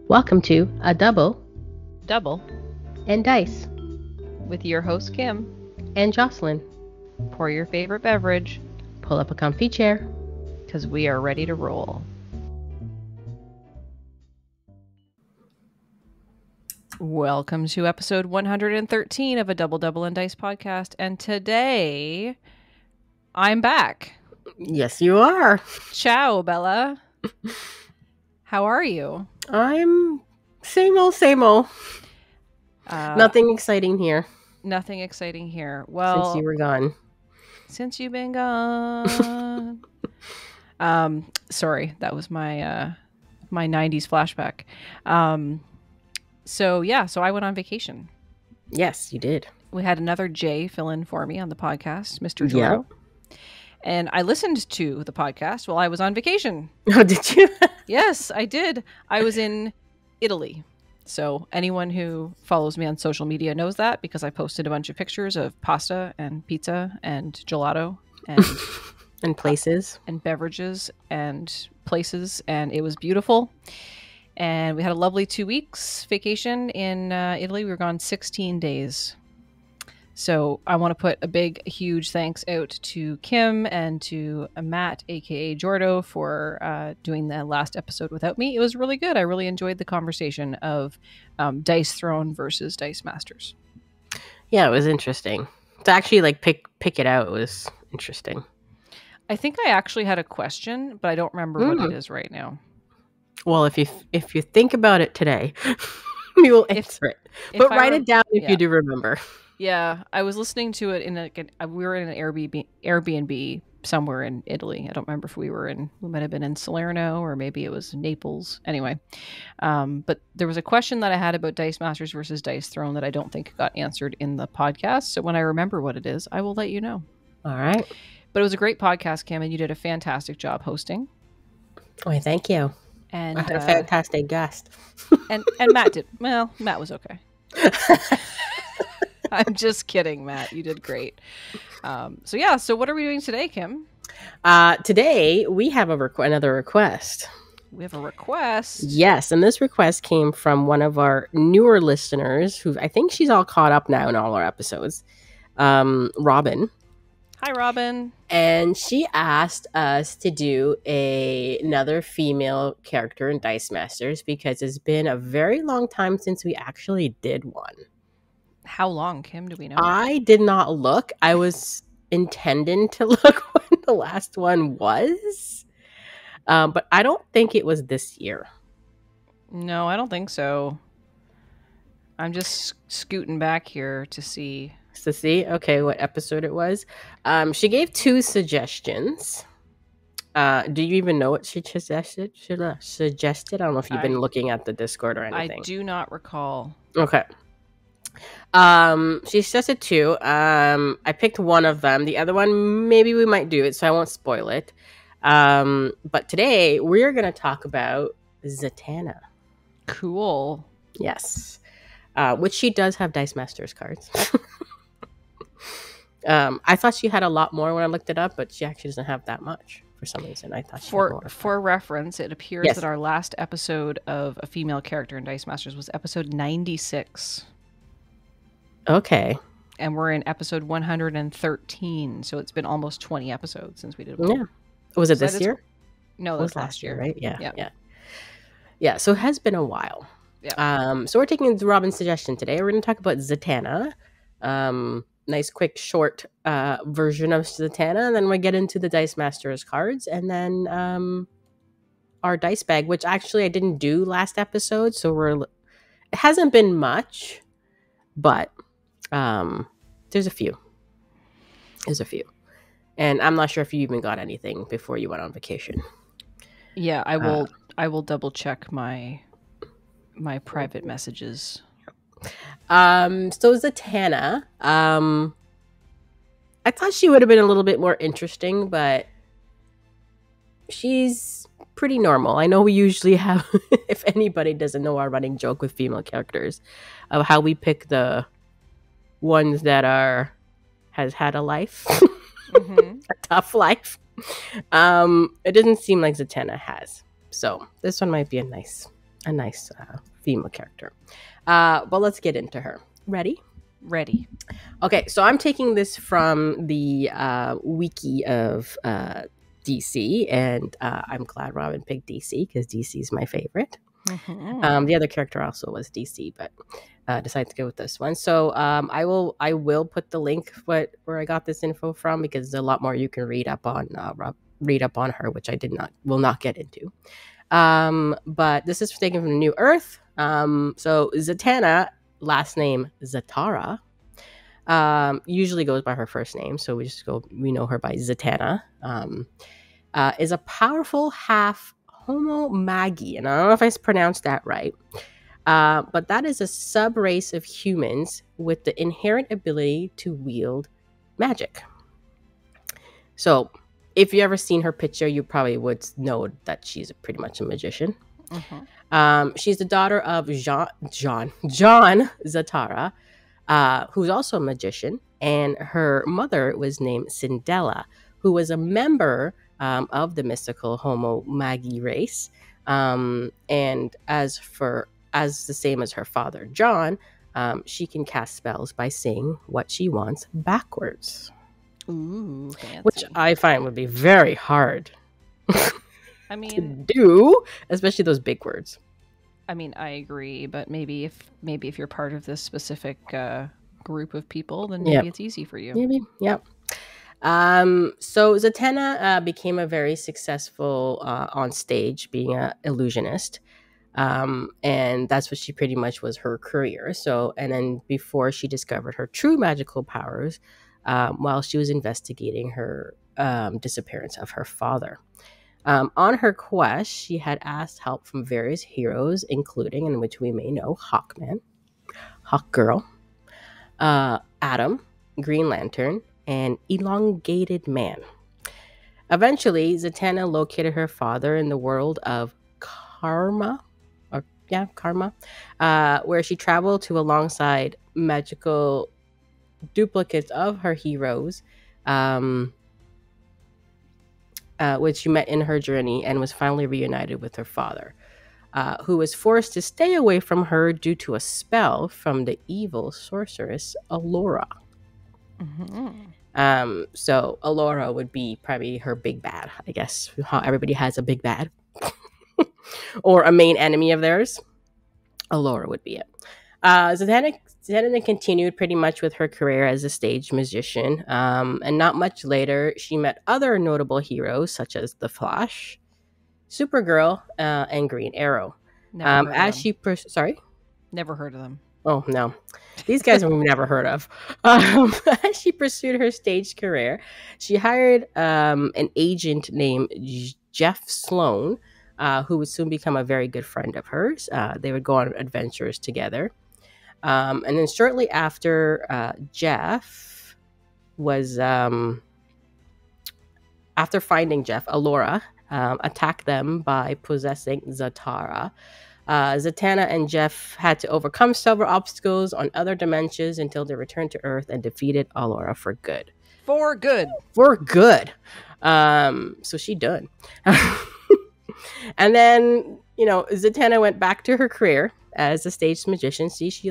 Welcome to A Double and Dice with your host Kim. and Jocelyn. Pour your favorite beverage Pull up a comfy chair. because we are ready to roll. Welcome to episode 113 of A Double and Dice podcast. And today, I'm back. Yes, you are. Ciao, Bella. How are you? I'm same old. Nothing exciting here Nothing exciting here. Well, since you were gone. Since you've been gone. Sorry, that was my my 90s flashback. So I went on vacation. Yes, you did. We had another Jay fill in for me on the podcast, Mr. Jordo. Yep. And I listened to the podcast while I was on vacation. Oh, did you? Yes, I did. I was in Italy. So anyone who follows me on social media knows that because I posted a bunch of pictures of pasta and pizza and gelato and And places. And beverages and places, and it was beautiful. And we had a lovely 2 weeks vacation in Italy. We were gone 16 days. So I want to put a big, huge thanks out to Kim and to Matt, aka Jordo, for doing the last episode without me. It was really good. I really enjoyed the conversation of Dice Throne versus Dice Masters. Yeah, it was interesting. To actually pick it out was interesting. I think I actually had a question, but I don't remember what it is right now. Well, if you think about it today, we will answer it. But write it down if you do remember. Yeah, I was listening to it we were in an Airbnb somewhere in Italy. I don't remember if we might have been in Salerno or maybe it was Naples. Anyway, but there was a question that I had about Dice Masters versus Dice Throne that I don't think got answered in the podcast. So when I remember what it is, I will let you know. All right. But it was a great podcast, Kim, and you did a fantastic job hosting. Why, thank you. And I had a fantastic guest. and Matt did. Well, Matt was okay. I'm just kidding, Matt. You did great. So what are we doing today, Kim? Today, we have another request. We have a request? Yes, and this request came from one of our newer listeners, who I think she's all caught up now in all our episodes, Robyn. Hi, Robyn. And she asked us to do another female character in Dice Masters because it's been a very long time since we actually did one. How long, Kim? Do we know? I did not look. I was intending to look when the last one was. But I don't think it was this year. No, I don't think so. I'm just scooting back here to see. Okay, what episode it was. She gave 2 suggestions. Do you even know what she suggested? I don't know if you've been looking at the Discord or anything. I do not recall. Okay. She suggested 2. I picked one of them. The other one, maybe we might do it, so I won't spoil it. But today we're going to talk about Zatanna. Cool. Yes. Which she does have Dice Masters cards. I thought she had a lot more when I looked it up, but she actually doesn't have that much for some reason. I thought she had more. For reference, it appears that our last episode of a female character in Dice Masters was episode 96. Okay. And we're in episode 113, so it's been almost 20 episodes since we did one. Yeah. Was it this year? No, that was last year. Right? Yeah, so it has been a while. Yeah. So we're taking Robyn's suggestion today. We're going to talk about Zatanna. Nice, quick, short version of Zatanna. And then we get into the Dice Masters cards. And then our dice bag, which actually I didn't do last episode. So it hasn't been much, but there's a few. And I'm not sure if you even got anything before you went on vacation. Yeah, I will double check my private messages. So Zatanna, I thought she would have been a little bit more interesting, but she's pretty normal. I know we usually have, if anybody doesn't know our running joke with female characters, of how we pick the ones that has had a life, a tough life. It doesn't seem like Zatanna has. So this one might be a nice a nice female character. But let's get into her. Ready? Ready. Okay, so I'm taking this from the wiki of DC, and I'm glad Robyn picked DC because DC is my favorite. Mm-hmm. The other character also was DC, but decided to go with this one. So I will put the link where I got this info from, because there's a lot more you can read up on her, which I will not get into. But this is taken from New Earth. So Zatanna, last name Zatara, usually goes by her first name, so we know her by Zatanna. Is a powerful half Homo Magi, and I don't know if I pronounced that right, but that is a sub-race of humans with the inherent ability to wield magic. So if you ever seen her picture, you probably would know that she's pretty much a magician. Mm-hmm. She's the daughter of John Zatara, who's also a magician, and her mother was named Cindella, who was a member of the mystical Homo Magi race. And as the same as her father, John, she can cast spells by saying what she wants backwards. Ooh, fancy. Which I find would be very hard I mean, to do, especially those big words. I mean, I agree, but maybe if you're part of this specific group of people, then maybe it's easy for you. Maybe, yep. So Zatanna became a very successful on stage, being an illusionist. And that's what she pretty much was her career. So, and then before she discovered her true magical powers, while she was investigating her disappearance of her father. On her quest, she had asked help from various heroes, including, in which we may know, Hawkman, Hawkgirl, Atom, Green Lantern, and Elongated Man. Eventually, Zatanna located her father in the world of Karma, where she traveled to alongside magical duplicates of her heroes, which she met in her journey, and was finally reunited with her father, who was forced to stay away from her due to a spell from the evil sorceress Allura. Mm-hmm. So Allura would be probably her big bad, I guess. How everybody has a big bad or a main enemy of theirs. Allura would be it. Zatanna continued pretty much with her career as a stage musician, and not much later, she met other notable heroes such as The Flash, Supergirl, and Green Arrow. Never heard of them. Sorry? Never heard of them. Oh, no. These guys we've never heard of. As she pursued her stage career, she hired an agent named Jeff Sloan, who would soon become a very good friend of hers. They would go on adventures together. And then shortly after, Jeff was, after finding Jeff, Allura attacked them by possessing Zatara. Zatanna and Jeff had to overcome several obstacles on other dimensions until they returned to Earth and defeated Allura for good. For good. So she done. And then, Zatanna went back to her career as a stage magician. See, she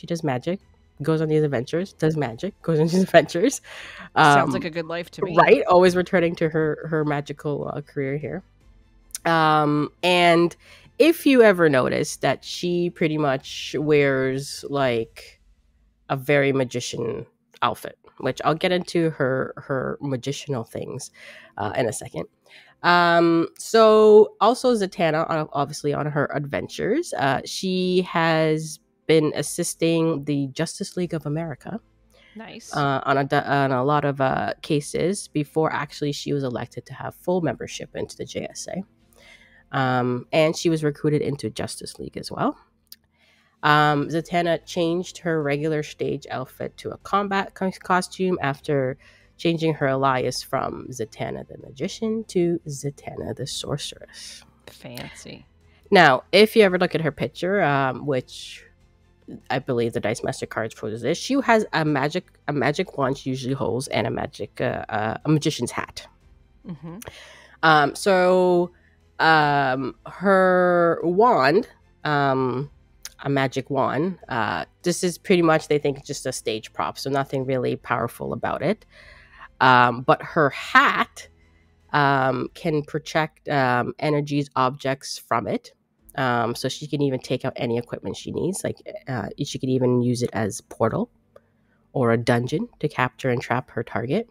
does magic, goes on these adventures, does magic, goes on these adventures. Sounds like a good life to me. Right? Always returning to her magical career here. And if you ever notice that she pretty much wears like a very magician outfit, which I'll get into her magicianal things in a second. So also Zatanna, obviously on her adventures, she has been assisting the Justice League of America. Nice. On a lot of cases before actually she was elected to have full membership into the JSA. And she was recruited into Justice League as well. Zatanna changed her regular stage outfit to a combat costume after changing her alias from Zatanna the Magician to Zatanna the Sorceress. Fancy. Now, if you ever look at her picture, which I believe the Dice Master cards poses this, she has a magic wand she usually holds, and a magician's hat. Mm-hmm. So her wand, a magic wand. This is pretty much, they think, just a stage prop, so nothing really powerful about it. But her hat can project energies, objects from it. So she can even take out any equipment she needs. Like she could even use it as portal or a dungeon to capture and trap her target.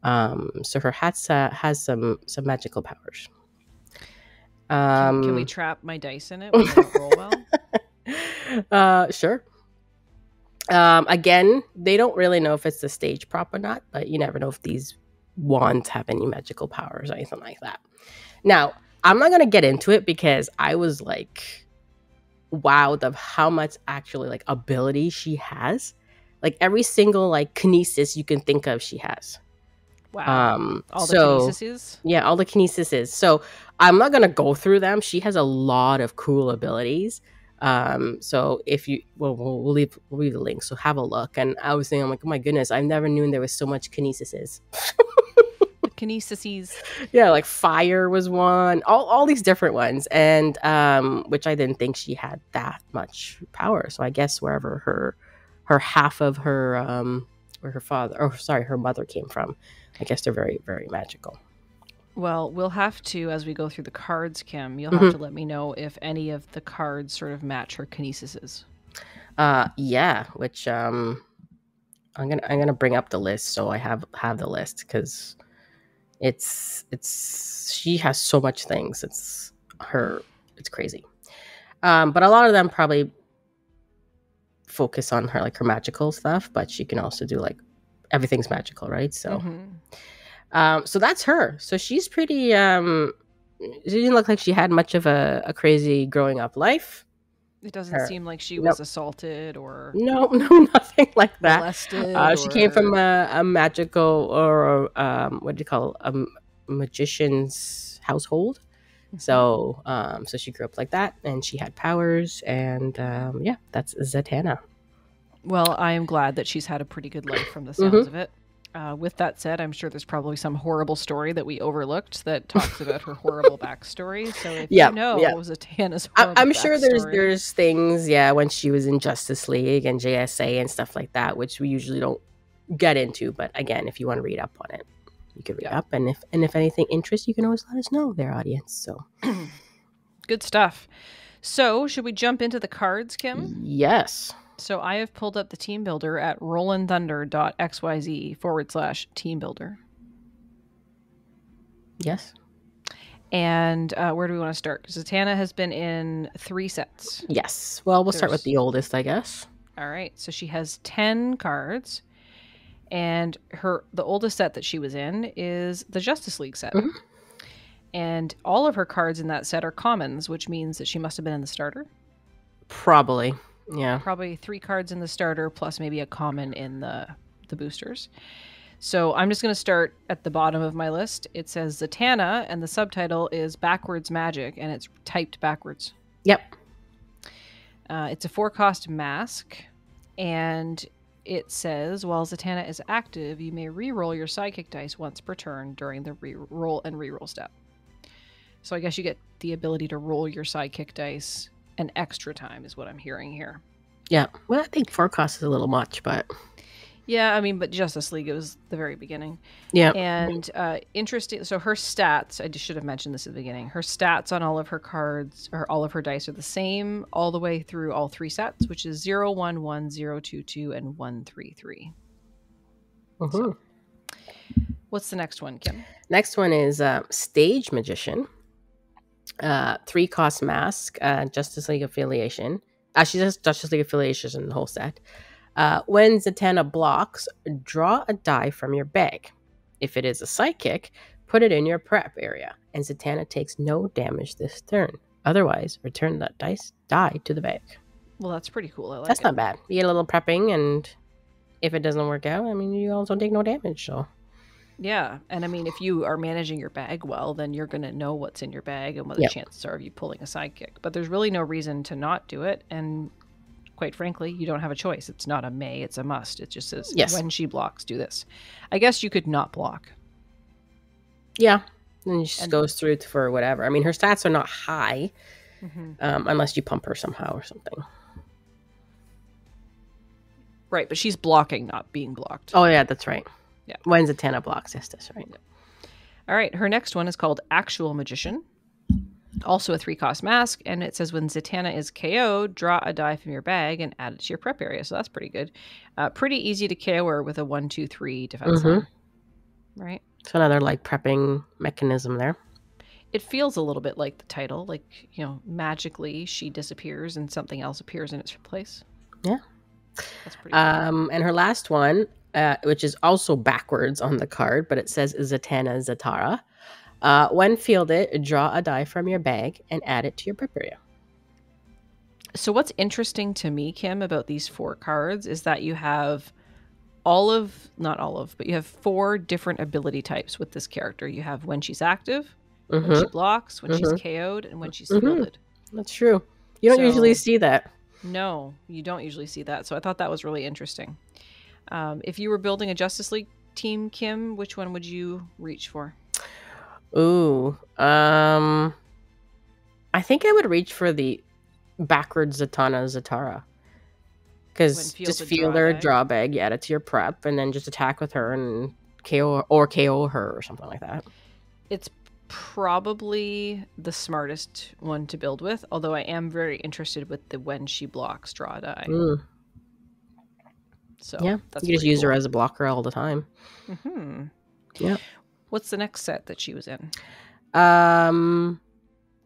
So her hat has some magical powers. Can we trap my dice in it when they don't roll well? Sure. Again, they don't really know if it's the stage prop or not, but you never know if these wands have any magical powers or anything like that. Now, I'm not going to get into it because I was like wowed of how much actually like ability she has. Like every single like kinesis you can think of, she has. Wow. All the kinesises? Yeah, all the kinesises. So I'm not going to go through them. She has a lot of cool abilities. So if you, we'll leave the link. So have a look. And I was thinking, I'm like, oh my goodness, I never knew there was so much kinesises. Kinesises. Yeah, like fire was one, all these different ones. And, which I didn't think she had that much power. So I guess wherever her half of her, where her mother came from, I guess they're very, very magical. Well, we'll have to, as we go through the cards, Kim, you'll have to let me know if any of the cards sort of match her kinesises. Yeah, which I'm gonna bring up the list, so I have the list, because she has so much things. It's crazy. But a lot of them probably focus on her, like her magical stuff, but she can also do like everything's magical, right? So so that's her. So she's pretty she didn't look like she had much of a crazy growing up life. It doesn't seem like she was assaulted or no, nothing like that. Molested she came from a magical or what do you call it? A magician's household. So so she grew up like that, and she had powers, and yeah, that's Zatanna. Well, I am glad that she's had a pretty good life from the sounds of it. With that said, I'm sure there's probably some horrible story that we overlooked that talks about her horrible backstory. So if you know Zatanna's horrible I'm sure backstory, there's things, yeah, when she was in Justice League and JSA and stuff like that, which we usually don't get into. But again, if you want to read up on it, you can read up. And if anything interests, you can always let us know, their audience. So good stuff. So should we jump into the cards, Kim? Yes. So I have pulled up the team builder at rollandthunder.xyz/team builder. Yes. And where do we want to start? Because Zatanna has been in 3 sets. Yes. Well, we'll start with the oldest, I guess. All right. So she has 10 cards. And the oldest set that she was in is the Justice League set. And all of her cards in that set are commons, which means that she must have been in the starter. Probably. Yeah. Probably 3 cards in the starter plus maybe a common in the boosters. So I'm just going to start at the bottom of my list. It says Zatanna, and the subtitle is Backwards Magic, and it's typed backwards. Yep. It's a 4-cost mask, and it says, while Zatanna is active, you may re-roll your sidekick dice once per turn during the roll and re-roll step. So I guess you get the ability to roll your sidekick dice an extra time is what I'm hearing here. Yeah. Well, I think 4 costs is a little much, but... Yeah, I mean, but Justice League, it was the very beginning. Yeah. And interesting, so her stats, I just should have mentioned this at the beginning. Her stats on all of her cards, or all of her dice, are the same all the way through all 3 sets, which is 0, 1, 1, 0, 2, 2, and 1, 3, 3. So, what's the next one, Kim? Next one is Stage Magician. 3-cost mask, Justice League affiliation. She has Justice League affiliations in the whole set. When Zatanna blocks, draw a die from your bag. If it is a sidekick, put it in your prep area, and Zatanna takes no damage this turn. Otherwise, return that die to the bag. Well, that's pretty cool. I like That's not bad. You get a little prepping, and if it doesn't work out, I mean, you also take no damage, so... Yeah, and I mean, if you are managing your bag well, then you're going to know what's in your bag and what the chances are of you pulling a sidekick. But there's really no reason to not do it, and quite frankly, you don't have a choice. It's not a may, it's a must. It just says, when she blocks, do this. I guess you could not block. Yeah, And she just goes through for whatever. I mean, her stats are not high, Mm-hmm. Unless you pump her somehow or something. Right, but she's blocking, not being blocked. Oh, yeah, that's right. Yeah. When Zatanna blocks, yes, that's right. All right, her next one is called Actual Magician. Also a 3-cost mask, and it says when Zatanna is KO'd, draw a die from your bag and add it to your prep area. So that's pretty good. Pretty easy to KO her with a 1-2-3 defense line. Right? So another like prepping mechanism there. It feels a little bit like the title, like, magically she disappears and something else appears in its place. Yeah. That's pretty cool. And her last one, which is also backwards on the card, but it says Zatanna Zatara. When fielded, draw a die from your bag and add it to your prep area. So what's interesting to me, Kim, about these 4 cards is that you have but you have 4 different ability types with this character. You have when she's active, when she blocks, when she's KO'd, and when she's fielded. That's true. You don't usually see that. No, you don't usually see that. So I thought that was really interesting. If you were building a Justice League team, Kim, which one would you reach for? Ooh, I think I would reach for the backwards Zatanna Zatara. Because just fielder, draw bag, add it to your prep, and then just attack with her and KO her or something like that. It's probably the smartest one to build with, although I am very interested with the when she blocks, draw a die. So yeah, you just use her as a blocker all the time. Yeah. What's the next set that she was in?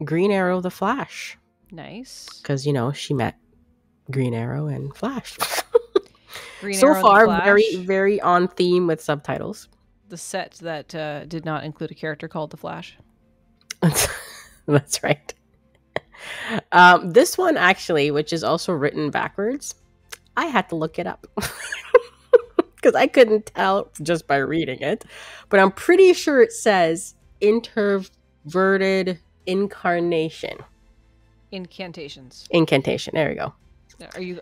Green Arrow, the Flash. Nice. Because, she met Green Arrow and Flash. So Arrow far, very, very on theme with subtitles. The set that did not include a character called the Flash. That's right. This one, actually, which is also written backwards, I had to look it up. Because I couldn't tell just by reading it. But I'm pretty sure it says introverted incarnation. Incantation. There we go.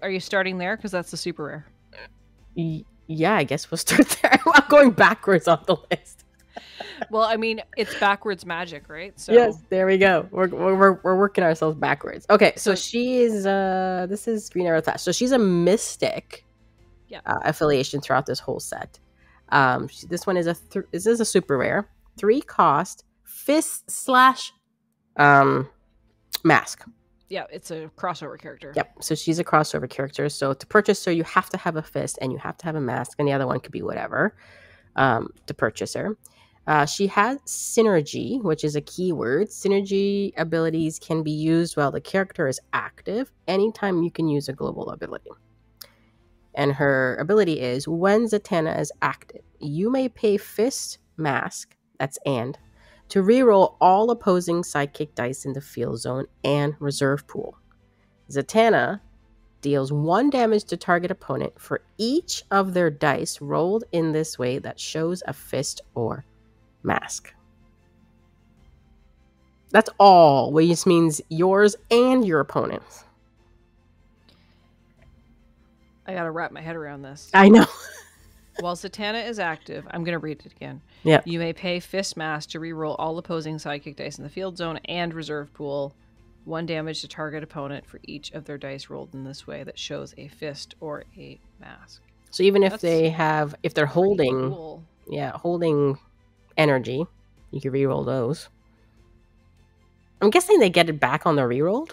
Are you starting there? Because that's the super rare. Yeah, I guess we'll start there. I'm going backwards on the list. Well, I mean, it's backwards magic, right? So yes, there we go. We're working ourselves backwards. Okay, so she is this is Green Arrow Flash. So she's a mystic affiliation throughout this whole set. This one is this is a super rare 3-cost fist / mask. Yeah, it's a crossover character. Yep. So she's a crossover character. So to purchase her, you have to have a fist and you have to have a mask, and the other one could be whatever to purchase her. She has synergy, which is a keyword. Synergy abilities can be used while the character is active. Anytime you can use a global ability. And her ability is when Zatanna is active, you may pay fist, mask, that's and, to reroll all opposing sidekick dice in the field zone and reserve pool. Zatanna deals 1 damage to target opponent for each of their dice rolled in this way that shows a fist or mask. That's all, which means yours and your opponent's. I gotta wrap my head around this. I know. While Zatanna is active, I'm going to read it again. Yeah. You may pay Fist Mask to reroll all opposing sidekick dice in the field zone and reserve pool. 1 damage to target opponent for each of their dice rolled in this way that shows a fist or a mask. So even if they're holding, cool. holding energy, you can reroll those. I'm guessing they get it back on the rerolled.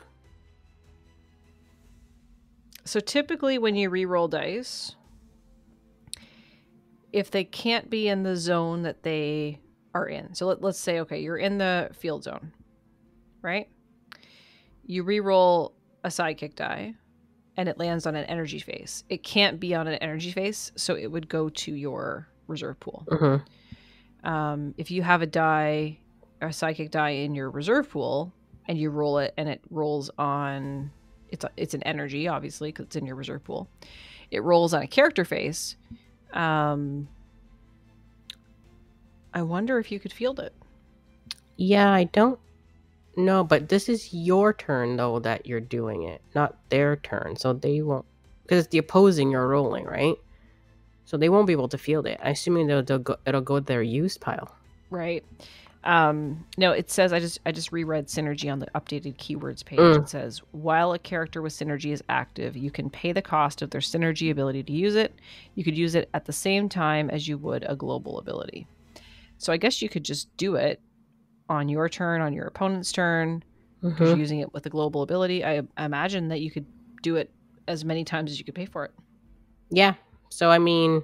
So typically when you reroll dice, if they can't be in the zone that they are in. So let's say, okay, you're in the field zone, right? You reroll a sidekick die and it lands on an energy face. It can't be on an energy face, so it would go to your reserve pool. Mm-hmm. If you have a sidekick die in your reserve pool and you roll it and it rolls on, it's an energy, obviously, because it's in your reserve pool. It rolls on a character face. I wonder if you could field it. Yeah, I don't know, but this is your turn, though, that you're doing it, not their turn. So they won't, because it's the opposing you're rolling, right? So they won't be able to field it. I assuming it'll go to their use pile. Right. No, it says I just reread synergy on the updated keywords page. Mm. It says while a character with synergy is active, you can pay the cost of their synergy ability to use it. You could use it at the same time as you would a global ability. So I guess you could just do it on your turn, on your opponent's turn, because you're using it with a global ability. I imagine that you could do it as many times as you could pay for it. Yeah. So I mean,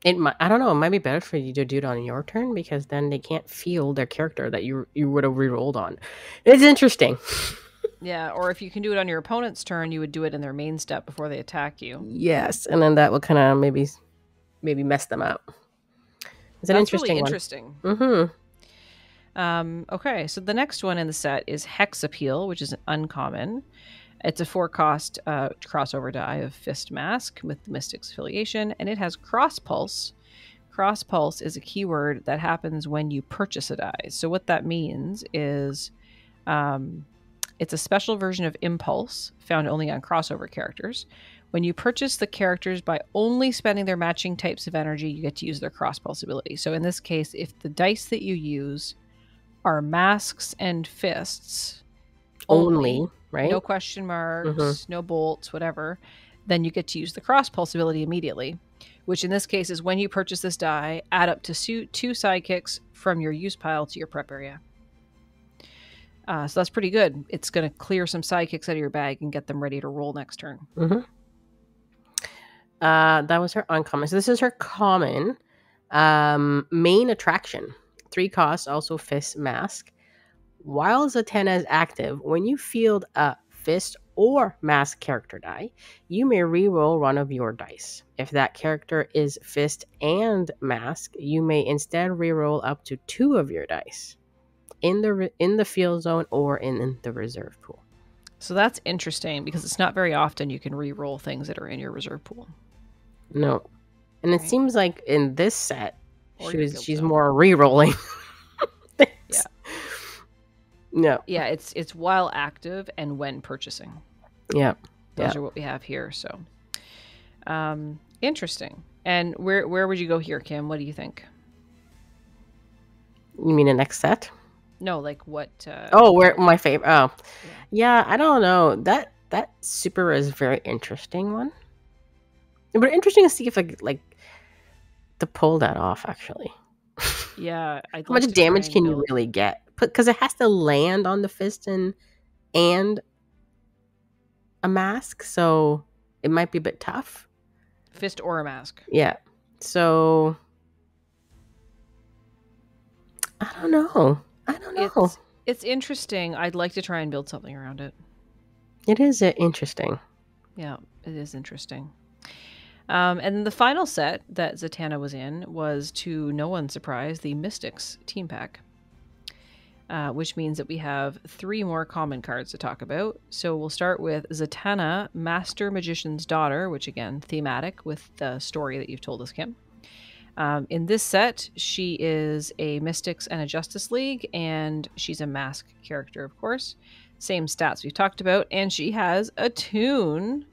I don't know. It might be better for you to do it on your turn because then they can't feel their character that you would have rerolled on. It's interesting. Yeah, or if you can do it on your opponent's turn, you would do it in their main step before they attack you. Yes, and then that would kind of maybe mess them up. It's an interesting really one. Interesting. Mm-hmm. Okay, so the next one in the set is Hex Appeal, which is an uncommon. It's a 4-cost crossover die of Fist Mask with the Mystic's affiliation, and it has Cross Pulse. Cross Pulse is a keyword that happens when you purchase a die. So what that means is it's a special version of Impulse found only on crossover characters. When you purchase the characters by only spending their matching types of energy, you get to use their Cross Pulse ability. So in this case, if the dice that you use are masks and fists only, right? No question marks, no bolts, whatever, then you get to use the Cross Pulse ability immediately, which in this case is when you purchase this die, add up to 2 sidekicks from your use pile to your prep area. So that's pretty good. It's going to clear some sidekicks out of your bag and get them ready to roll next turn. That was her uncommon. So this is her common. Main attraction. 3 costs, also Fist Mask. While Zatanna is active, when you field a Fist or Mask character die, you may reroll one of your dice. If that character is Fist and Mask, you may instead reroll up to 2 of your dice in the field zone or in the reserve pool. So that's interesting because it's not very often you can reroll things that are in your reserve pool. No, and it seems like in this set, Or she's more rerolling. Yeah. No. Yeah, it's while active and when purchasing. Yeah. Those are what we have here. So, interesting. And where would you go here, Kim? What do you think? You mean the next set? No, like what? Where my favorite? Oh, yeah. I don't know. That super is very interesting one. But interesting to see if like to pull that off actually. Yeah. How much damage can you really get? Because it has to land on the fist and a mask, so it might be a bit tough. Fist or a mask. Yeah. So I don't know. It's interesting. I'd like to try and build something around it. It is interesting. Yeah, it is interesting. And the final set that Zatanna was in was, to no one's surprise, the Mystics team pack, which means that we have 3 more common cards to talk about. So we'll start with Zatanna, Master Magician's Daughter, which again, thematic with the story that you've told us, Kim. In this set, she is a Mystics and a Justice League, and she's a mask character, of course. Same stats we've talked about, and she has a tune.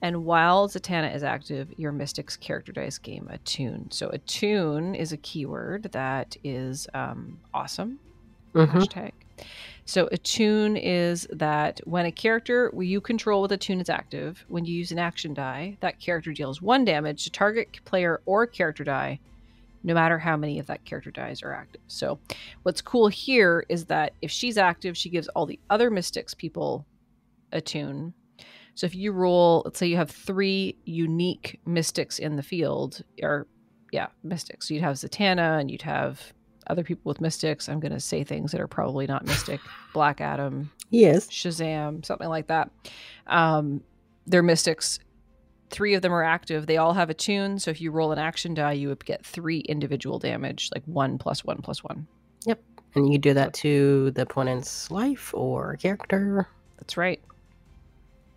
And while Zatanna is active, your Mystics character dice game attune. So attune is a keyword that is awesome. Hashtag. So attune is that when a character you control with attune is active, when you use an action die, that character deals 1 damage to target player or character die, no matter how many of that character dies are active. So what's cool here is that if she's active, she gives all the other Mystics people attune. So if you roll, let's say you have 3 unique Mystics in the field, Mystics. So you'd have Zatanna and you'd have other people with Mystics. I'm going to say things that are probably not Mystic. Black Adam. Yes. Shazam, something like that. They're Mystics. 3 of them are active. They all have a tune. So if you roll an action die, you would get 3 individual damage, like 1 + 1 + 1. Yep. And you do that to the opponent's life or character. That's right.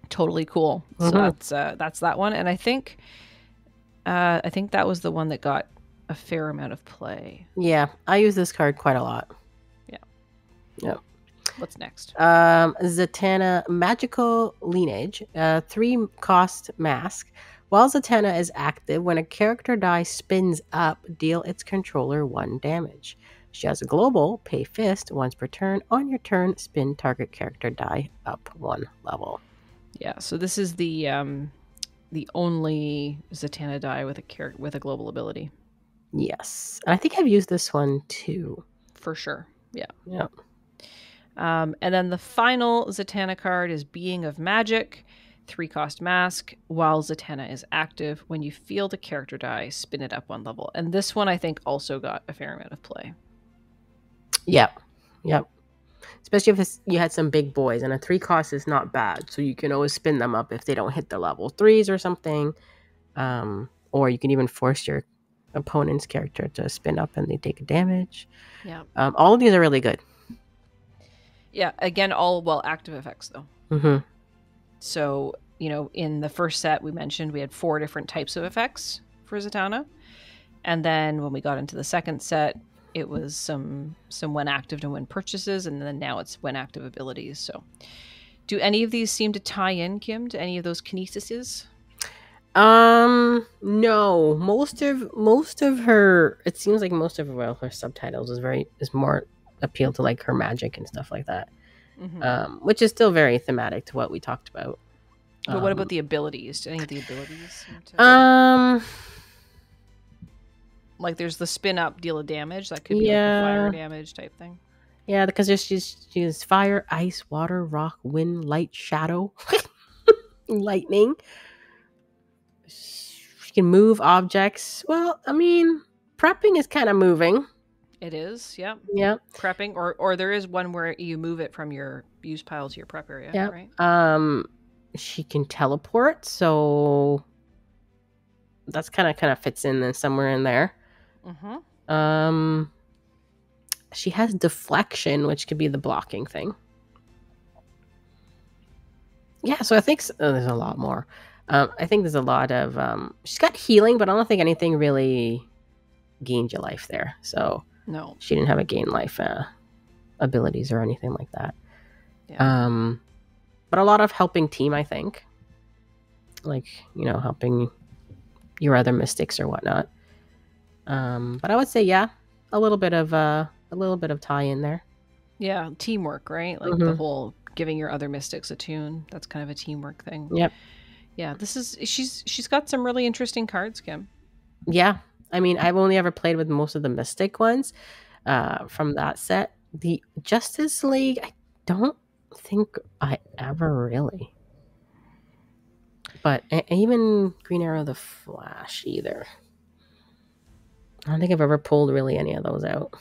Totally cool. So that's that one. And I think that was the one that got a fair amount of play. Yeah, I use this card quite a lot. Yeah. Yep. What's next? Zatanna, Magical Lineage, 3 cost mask. While Zatanna is active, when a character die spins up, deal its controller 1 damage. She has a global, pay fist once per turn. On your turn, spin target character die up 1 level. Yeah, so this is the only Zatanna die with a global ability. Yes. I think I've used this one too. For sure. Yeah. Yeah. And then the final Zatanna card is Being of Magic, 3-cost mask. While Zatanna is active, when you feel the character die, spin it up 1 level. And this one I think also got a fair amount of play. Yep. Especially if you had some big boys, and a 3-cost is not bad, so you can always spin them up if they don't hit the level 3s or something. Or you can even force your opponent's character to spin up and they take damage. Yeah. All of these are really good. Yeah, again, all active effects though. Mm-hmm. So, in the first set we mentioned we had 4 different types of effects for Zatanna. And then when we got into the second set, it was some when active to when purchases, and then now it's when active abilities. So do any of these seem to tie in, Kim, to any of those kinesises? No. Most of her, it seems like most of her subtitles is more appeal to like her magic and stuff like that. Mm-hmm. Which is still very thematic to what we talked about. But what about the abilities? Do any of the abilities seem to... like there's the spin up, deal of damage, that could be like a fire damage type thing. Yeah, because she's fire, ice, water, rock, wind, light, shadow, lightning. She can move objects. Well, I mean, prepping is kind of moving. It is, yeah. Yeah. Prepping, or there is one where you move it from your use pile to your prep area, yeah. Right? She can teleport, so that's kind of fits in somewhere in there. Mm-hmm. She has deflection, which could be the blocking thing. Yeah, so I think there's a lot more. I think there's a lot of... she's got healing, but I don't think anything really gained your life there. So no, she didn't have a gain life abilities or anything like that. Yeah. But a lot of helping team, I think. Like, helping your other mystics or whatnot. But I would say, yeah, a little bit of tie in there. Yeah, teamwork, right? Like the whole giving your other mystics a tune. That's kind of a teamwork thing. Yep. Yeah, she's got some really interesting cards, Kim. Yeah. I mean, I've only ever played with most of the mystic ones from that set. The Justice League, I don't think I ever really. But even Green Arrow, the Flash either. I don't think I've ever pulled really any of those out.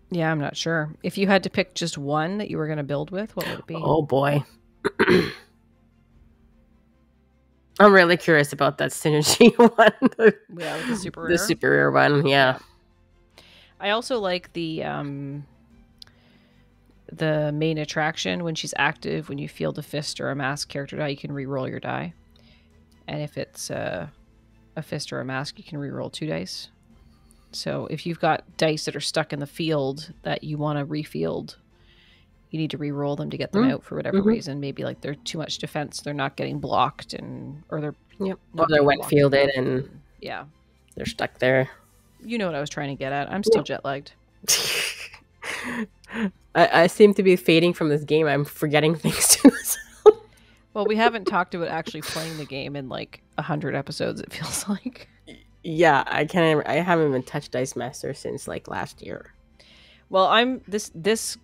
Yeah, I'm not sure. If you had to pick just one that you were going to build with, what would it be? Oh, boy. I'm really curious about that synergy one. Yeah, the super rare. The super rare one, yeah. I also like the main attraction. When she's active, when you field a fist or a mask character die, you can re-roll your die. And if it's a fist or a mask, you can re-roll 2 dice. So if you've got dice that are stuck in the field that you want to refield, you need to re-roll them to get them out for whatever reason. Maybe like they're too much defense, they're not getting blocked, or they're or they're wet fielded and yeah, they're stuck there. You know what I was trying to get at. I'm still jet lagged. I seem to be fading from this game. I'm forgetting things to myself. Well, we haven't talked about actually playing the game in like 100 episodes, it feels like. Yeah, I haven't even touched Dice Master since like last year. Well, this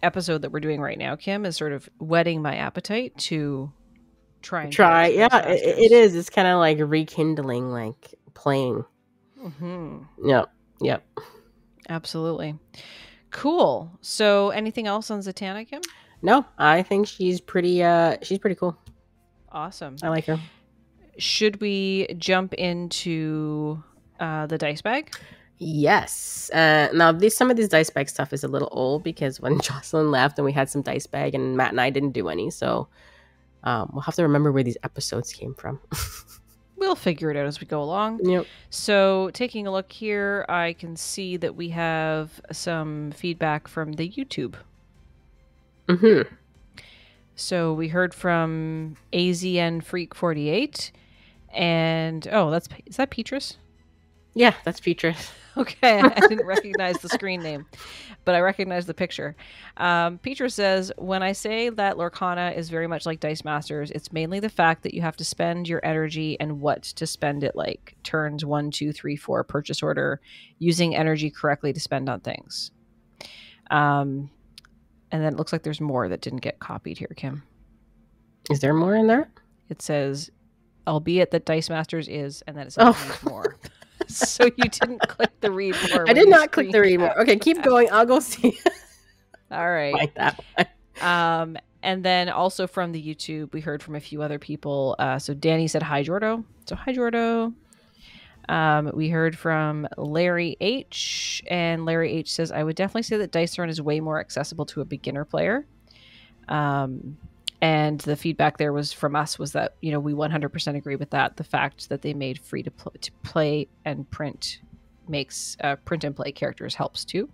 episode that we're doing right now, Kim, is sort of whetting my appetite to try. Yeah, it is. It's kind of like rekindling, like playing. Mm-hmm. Yep. Absolutely. Cool. So, anything else on Zatanna, Kim? No, I think she's pretty cool. Awesome. I like her. Should we jump into the dice bag? Yes. Now, some of this dice bag stuff is a little old because when Jocelyn left and we had some dice bag and Matt and I didn't do any. So we'll have to remember where these episodes came from. We'll figure it out as we go along. Yep. So taking a look here, I can see that we have some feedback from the YouTube. Mm-hmm. So we heard from AZN Freak 48. And is that Petrus? Yeah, that's Petrus. Okay, I didn't recognize the screen name, but I recognize the picture. Petrus says, when I say that Lorcana is very much like Dice Masters, it's mainly the fact that you have to spend your energy and what to spend it like. Turns 1, 2, 3, 4, purchase order, using energy correctly to spend on things. And then it looks like there's more that didn't get copied here, Kim. Is there more in there? It says, albeit that Dice Masters is, and then it says more. So you didn't click the read more. I did not click the read more. Okay, keep going. I'll go see. All right. Like that one. And then also from the YouTube, we heard from a few other people. So Danny said, hi, Jordo. So hi, Jordo. We heard from Larry H. And Larry H says, I would definitely say that Dice Throne is way more accessible to a beginner player. And the feedback there was from us was that, we 100% agree with that. The fact that they made free to play and print makes print and play characters helps too.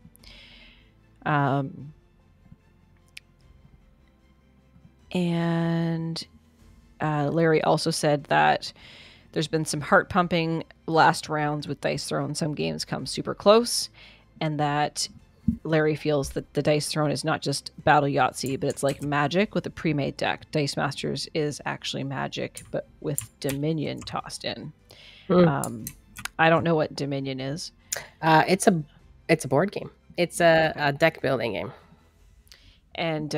And Larry also said that there's been some heart pumping last rounds with Dice Throne. Some games come super close, and that Larry feels that the Dice Throne is not just Battle Yahtzee, but it's like Magic with a pre-made deck. Dice Masters is actually Magic, but with Dominion tossed in. I don't know what Dominion is. It's a board game. It's a deck building game. And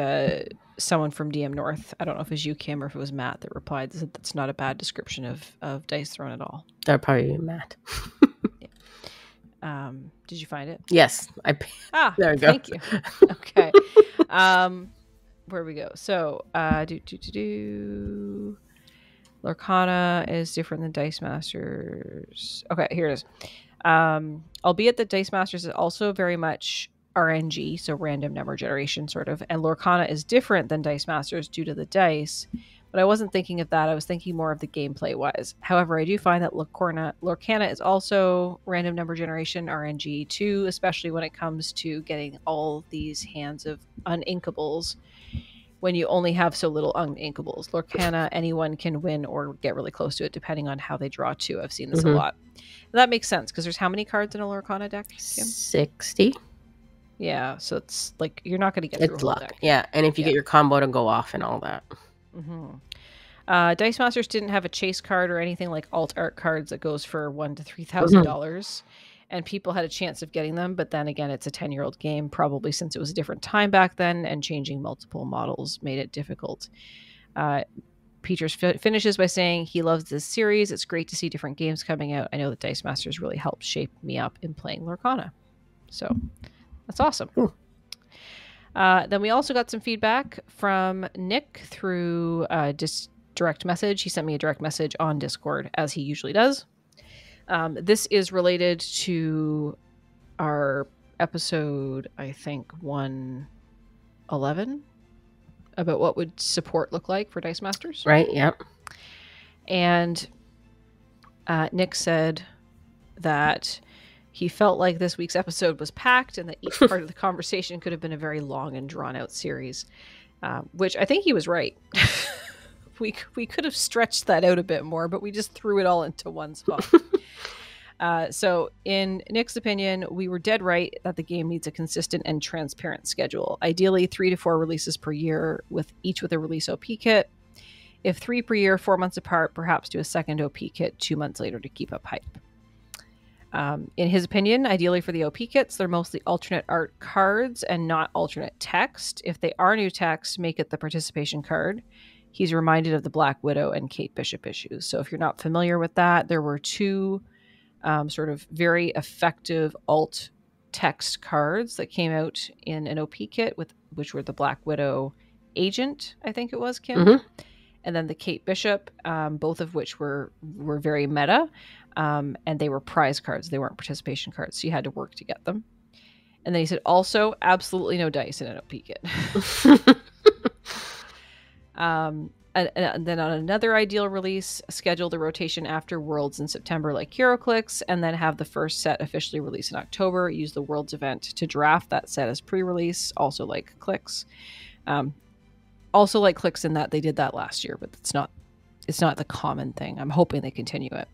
someone from DM North, I don't know if it was you, Kim, or if it was Matt, that replied that that's not a bad description of Dice Throne at all. That would probably be Matt. Did you find it? Yes. There we go. Thank you. Okay. Where we go? So, Lorcana is different than Dice Masters. Okay, here it is. Albeit that Dice Masters is also very much RNG, so random number generation sort of, and Lorcana is different than Dice Masters due to the dice, but I wasn't thinking of that. I was thinking more of the gameplay wise. However, I do find that Lorcana is also random number generation RNG too, especially when it comes to getting all these hands of uninkables when you only have so little uninkables. Lorcana, anyone can win or get really close to it depending on how they draw too. I've seen this a lot. And that makes sense because there's how many cards in a Lorcana deck, Kim? 60. Yeah, so it's like you're not going to get through a whole luck. deck. Yeah, and if you get your combo to go off and all that. Dice Masters didn't have a chase card or anything like alt art cards that goes for $1,000 to $3,000, and people had a chance of getting them. But then again, it's a 10-year-old game, probably since it was a different time back then, and changing multiple models made it difficult. Peters finishes by saying he loves this series. It's great to see different games coming out. I know that Dice Masters really helped shape me up in playing Lorcana, so that's awesome. Then we also got some feedback from Nick through direct message. He sent me a direct message on Discord, as he usually does. This is related to our episode, I think, 111, about what would support look like for Dice Masters. Right, yep. And Nick said that he felt like this week's episode was packed and that each part of the conversation could have been a very long and drawn-out series, which I think he was right. We could have stretched that out a bit more, but we just threw it all into one spot. So in Nick's opinion, we were dead right that the game needs a consistent and transparent schedule. Ideally, 3 to 4 releases per year, with a release OP kit. If 3 per year, 4 months apart, perhaps do a second OP kit 2 months later to keep up hype. In his opinion, ideally for the OP kits, they're mostly alternate art cards and not alternate text. If they are new text, make it the participation card. He's reminded of the Black Widow and Kate Bishop issues. So if you're not familiar with that, there were two sort of very effective alt text cards that came out in an OP kit, which were the Black Widow Agent, I think it was, Kim, and then the Kate Bishop, both of which were very meta. And they were prize cards. They weren't participation cards, so you had to work to get them. And then he said, also, absolutely no dice in an OP kit. And then on another ideal release, schedule the rotation after Worlds in September like HeroClix, and then have the first set officially released in October. Use the Worlds event to draft that set as pre-release, also like Clicks. Also like Clicks in that they did that last year, but it's not it's not the common thing. I'm hoping they continue it.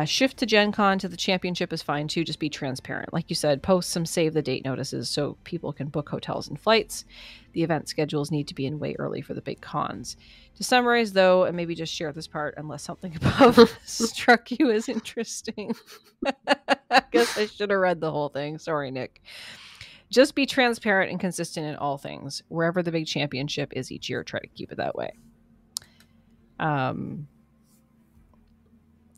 Shift to Gen Con to the championship is fine too. Just be transparent. Like you said, post some save the date notices so people can book hotels and flights. The event schedules need to be in way early for the big cons. To summarize though, and maybe just share this part unless something above struck you as interesting. I guess I should have read the whole thing. Sorry, Nick. Just be transparent and consistent in all things. Wherever the big championship is each year, try to keep it that way.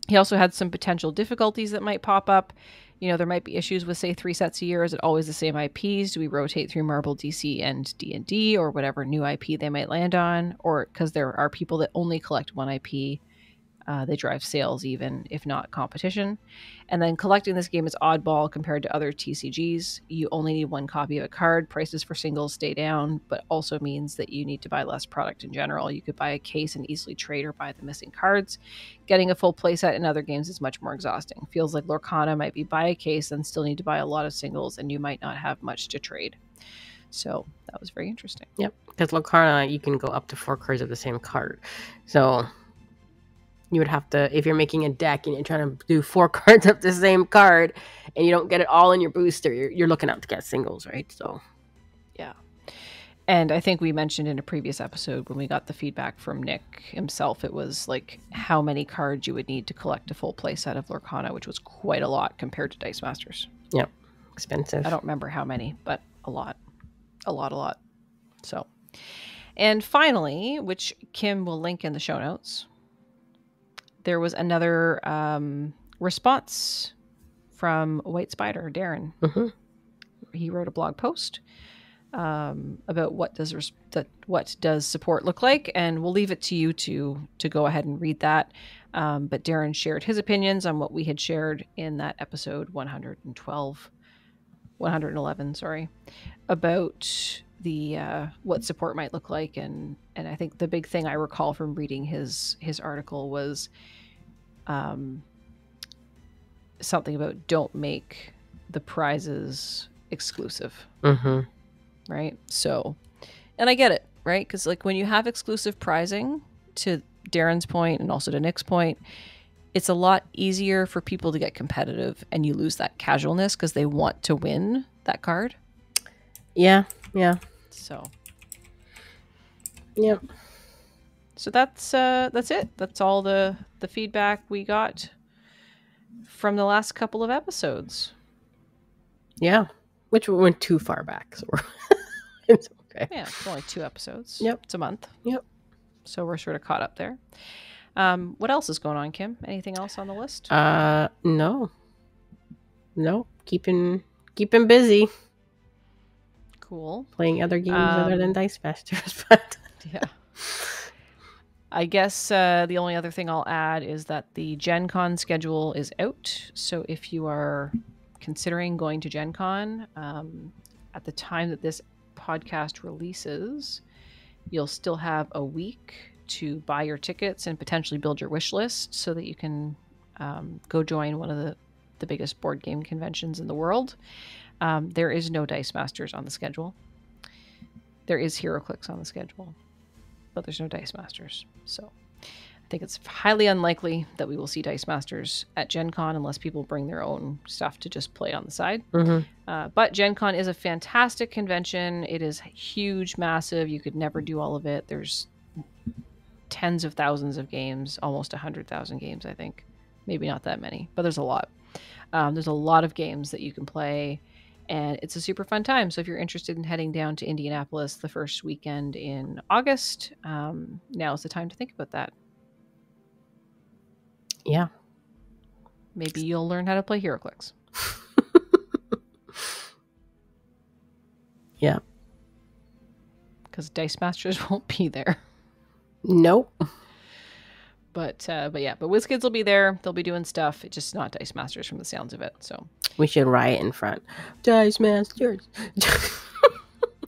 He also had some potential difficulties that might pop up. You know, there might be issues with, say, 3 sets a year. Is it always the same IPs? Do we rotate through Marble, DC, and D&D, or whatever new IP they might land on? Or because there are people that only collect one IP, they drive sales even, if not competition. And then collecting this game is oddball compared to other TCGs. You only need 1 copy of a card. Prices for singles stay down, but also means that you need to buy less product in general. You could buy a case and easily trade or buy the missing cards. Getting a full playset in other games is much more exhausting. Feels like Lorcana might be buy a case and still need to buy a lot of singles, and you might not have much to trade. So that was very interesting. Yep, because Lorcana, you can go up to 4 cards of the same card. So you would have to, if you're making a deck and you're trying to do 4 cards of the same card and you don't get it all in your booster, you're looking out to get singles, right? So, yeah. And I think we mentioned in a previous episode when we got the feedback from Nick himself, it was like how many cards you would need to collect a full play set of Lorcana, which was quite a lot compared to Dice Masters. Yep. Expensive. I don't remember how many, but a lot. A lot. So, and finally, which Kim will link in the show notes, there was another response from White Spider, Darren. Mm-hmm. He wrote a blog post about what does support look like, and we'll leave it to you to go ahead and read that. But Darren shared his opinions on what we had shared in that episode 111, about the what support might look like, and I think the big thing I recall from reading his article was something about don't make the prizes exclusive. Mm-hmm. Right? So, and I get it, right? Because like when you have exclusive prizing, to Darren's point and also to Nick's point, it's a lot easier for people to get competitive, and you lose that casualness because they want to win that card. Yeah. So, yep. So that's it. That's all the feedback we got from the last couple of episodes. Yeah, which went too far back, so it's okay. Yeah, it's only 2 episodes. Yep, it's a month. Yep. So we're sort of caught up there. What else is going on, Kim? Anything else on the list? No. Keeping busy. Cool. Playing other games other than Dice Masters, but yeah. I guess the only other thing I'll add is that the Gen Con schedule is out. So if you are considering going to Gen Con, at the time that this podcast releases, you'll still have a week to buy your tickets and potentially build your wish list so that you can go join one of the biggest board game conventions in the world. There is no Dice Masters on the schedule. There is HeroClix on the schedule, but there's no Dice Masters. So I think it's highly unlikely that we will see Dice Masters at Gen Con unless people bring their own stuff to just play on the side. Mm-hmm. But Gen Con is a fantastic convention. It is huge, massive. You could never do all of it. There's tens of thousands of games, almost 100,000 games, I think. Maybe not that many, but there's a lot. There's a lot of games that you can play, and it's a super fun time. So if you're interested in heading down to Indianapolis the first weekend in August, now is the time to think about that. Yeah. Maybe you'll learn how to play HeroClix. Yeah. Because Dice Masters won't be there. Nope. But WizKids will be there. They'll be doing stuff. It's just not Dice Masters from the sounds of it. So we should riot in front. Dice Masters.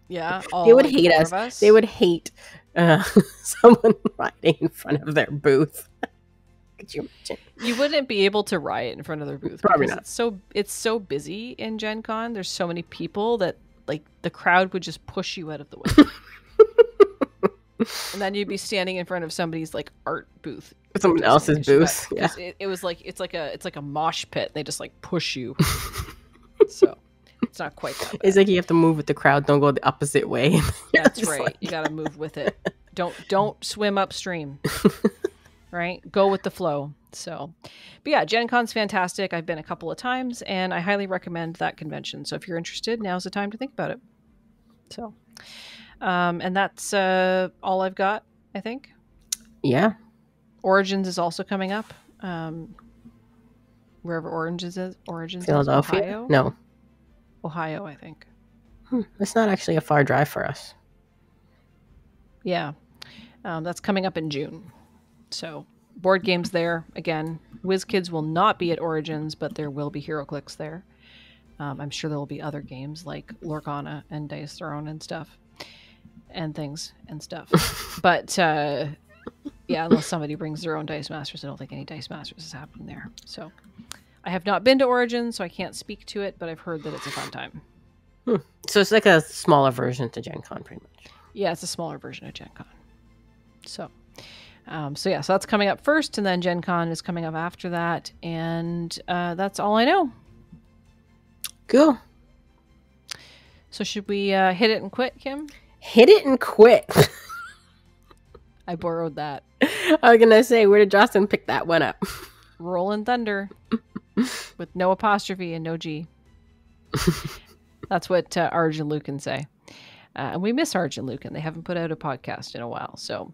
Yeah. They would hate us. They would hate someone rioting in front of their booth. Could you imagine? You wouldn't be able to riot in front of their booth. Probably not. It's so busy in Gen Con. There's so many people that like the crowd would just push you out of the way. And then you'd be standing in front of somebody's like art booth. Someone else's booth. Yeah. It's like a mosh pit. They just like push you. So it's not quite that bad. It's like you have to move with the crowd. Don't go the opposite way. That's right. Like... You got to move with it. Don't swim upstream. Right? Go with the flow. So, but yeah, Gen Con's fantastic. I've been a couple of times and I highly recommend that convention. So if you're interested, now's the time to think about it. So, and that's all I've got, I think. Yeah. Origins is also coming up. Wherever Origins is. Philadelphia? Ohio? No. Ohio, I think. It's not actually a far drive for us. Yeah. That's coming up in June. So, board games there. Again, WizKids will not be at Origins, but there will be HeroClix there. I'm sure there will be other games like Lorcana and Dice Throne and stuff. And things and stuff. But, yeah, unless somebody brings their own Dice Masters, I don't think any Dice Masters is happening there. So, I have not been to Origins, so I can't speak to it, but I've heard that it's a fun time. So it's like a smaller version to Gen Con, pretty much. Yeah, it's a smaller version of Gen Con. So yeah, so that's coming up first, and then Gen Con is coming up after that, and that's all I know. Cool. So should we hit it and quit, Kim? Hit it and quit. I borrowed that. I was gonna say, where did Justin pick that one up? Rolling Thunder. With no apostrophe and no G. That's what Arj and Lucan say. And we miss Arj and Lucan. They haven't put out a podcast in a while. So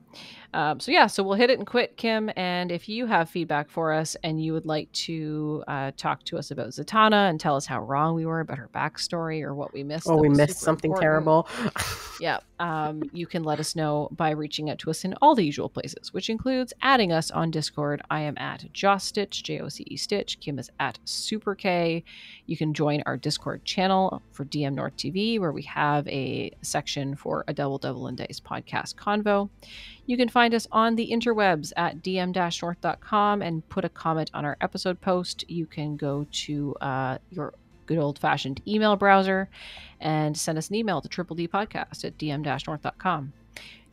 we'll hit it and quit, Kim. And if you have feedback for us and you would like to talk to us about Zatanna and tell us how wrong we were about her backstory or what we missed. Or we missed something terrible. Yeah. You can let us know by reaching out to us in all the usual places, which includes adding us on Discord. I am at JoStitch, JOCE Stitch. Kim is at Super K. You can join our Discord channel for dmNorthTV, where we have a section for a Double and Dice podcast convo. You can find us on the interwebs at dm-north.com and put a comment on our episode post. You can go to your good old-fashioned email browser and send us an email to dm-north.com.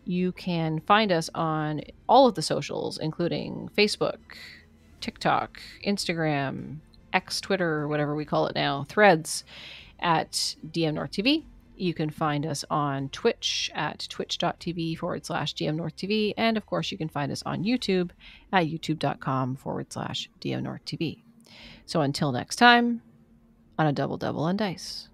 You can find us on all of the socials, including Facebook, TikTok, Instagram, X, Twitter, whatever we call it now, Threads, at dmNorthTV. You can find us on Twitch at twitch.tv/dmNorthTV. And of course, you can find us on YouTube at youtube.com/dmNorthTV. So until next time, on a Double and Dice.